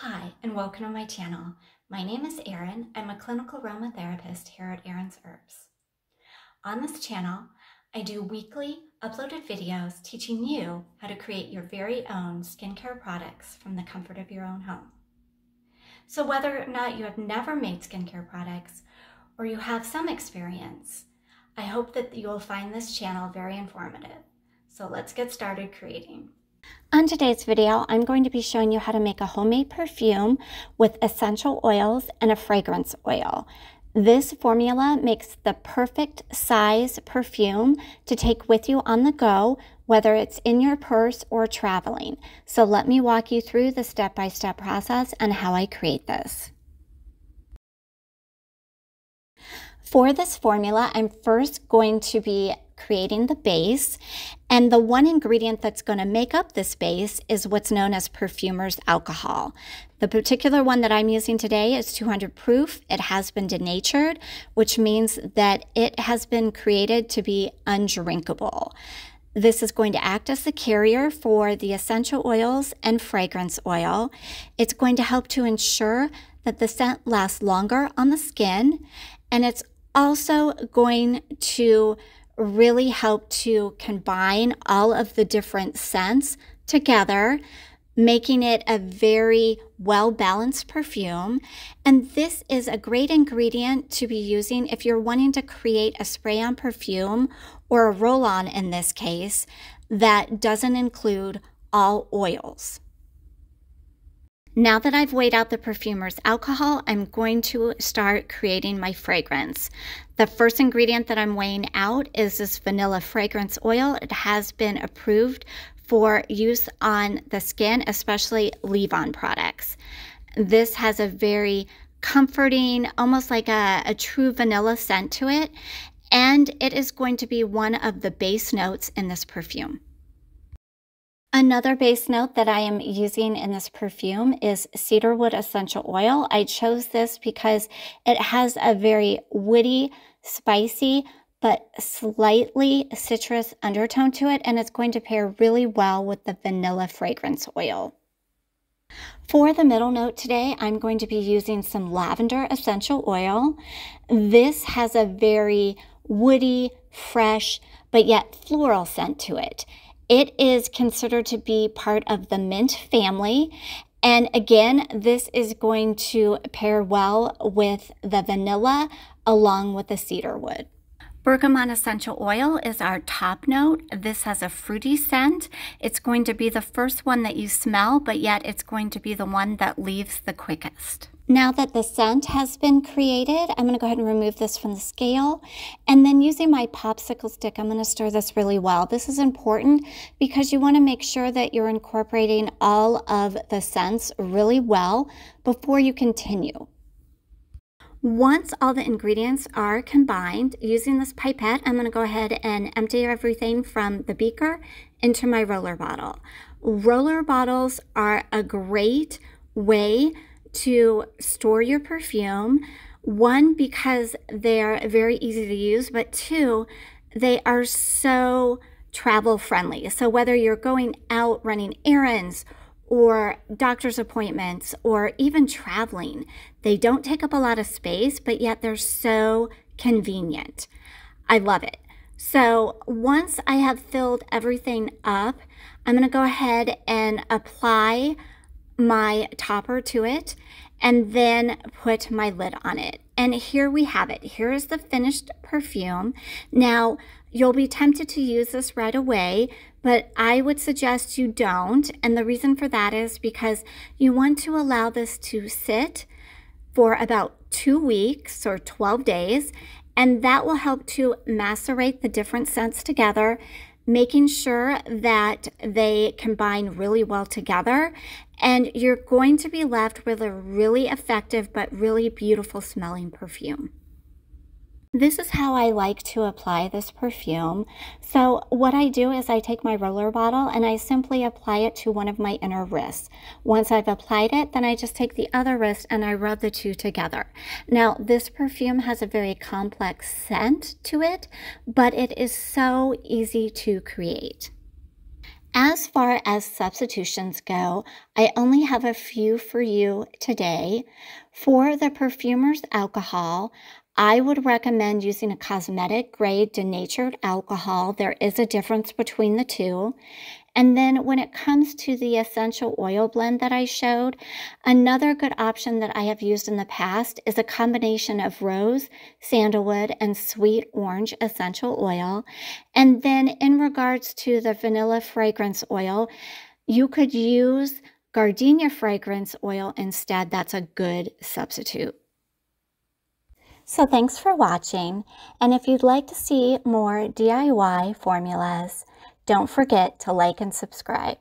Hi, and welcome to my channel. My name is Erin. I'm a clinical aromatherapist here at Erin's Herbs. On this channel, I do weekly uploaded videos teaching you how to create your very own skincare products from the comfort of your own home. So whether or not you have never made skincare products or you have some experience, I hope that you'll find this channel very informative. So let's get started creating. On today's video, I'm going to be showing you how to make a homemade perfume with essential oils and a fragrance oil. This formula makes the perfect size perfume to take with you on the go, whether it's in your purse or traveling. So let me walk you through the step-by-step process and how I create this. For this formula, I'm first going to be creating the base, and the one ingredient that's going to make up this base is what's known as perfumer's alcohol. The particular one that I'm using today is 200 proof. It has been denatured, which means that it has been created to be undrinkable. This is going to act as the carrier for the essential oils and fragrance oil. It's going to help to ensure that the scent lasts longer on the skin, and it's also going to really help to combine all of the different scents together, making it a very well-balanced perfume. And this is a great ingredient to be using if you're wanting to create a spray-on perfume or a roll-on in this case that doesn't include all oils. Now that I've weighed out the perfumer's alcohol, I'm going to start creating my fragrance. The first ingredient that I'm weighing out is this vanilla fragrance oil. It has been approved for use on the skin, especially leave-on products. This has a very comforting, almost like a true vanilla scent to it, and it is going to be one of the base notes in this perfume. Another base note that I am using in this perfume is cedarwood essential oil. I chose this because it has a very woody, spicy, but slightly citrus undertone to it, and it's going to pair really well with the vanilla fragrance oil. For the middle note today, I'm going to be using some lavender essential oil. This has a very woody, fresh, but yet floral scent to it. It is considered to be part of the mint family. And again, this is going to pair well with the vanilla along with the cedarwood. Bergamot essential oil is our top note. This has a fruity scent. It's going to be the first one that you smell, but yet it's going to be the one that leaves the quickest. Now that the scent has been created, I'm going to go ahead and remove this from the scale. And then using my popsicle stick, I'm going to stir this really well. This is important because you want to make sure that you're incorporating all of the scents really well before you continue. Once all the ingredients are combined, using this pipette, I'm going to go ahead and empty everything from the beaker into my roller bottle. Roller bottles are a great way to store your perfume. One, because they're very easy to use, but two, they are so travel friendly. So whether you're going out running errands or doctor's appointments or even traveling, they don't take up a lot of space, but yet they're so convenient. I love it. So once I have filled everything up, I'm going to go ahead and apply my topper to it and then put my lid on it. And here we have it. Here is the finished perfume. Now, you'll be tempted to use this right away, but I would suggest you don't. And the reason for that is because you want to allow this to sit for about 2 weeks or 12 days, and that will help to macerate the different scents together, making sure that they combine really well together, and you're going to be left with a really effective but really beautiful smelling perfume. This is how I like to apply this perfume. So what I do is I take my roller bottle and I simply apply it to one of my inner wrists. Once I've applied it, then I just take the other wrist and I rub the two together. Now, this perfume has a very complex scent to it, but it is so easy to create. As far as substitutions go, I only have a few for you today. For the perfumer's alcohol, I would recommend using a cosmetic grade denatured alcohol. There is a difference between the two. And then when it comes to the essential oil blend that I showed, another good option that I have used in the past is a combination of rose, sandalwood, and sweet orange essential oil. And then in regards to the vanilla fragrance oil, you could use gardenia fragrance oil instead. That's a good substitute. So thanks for watching, and if you'd like to see more DIY formulas, don't forget to like and subscribe.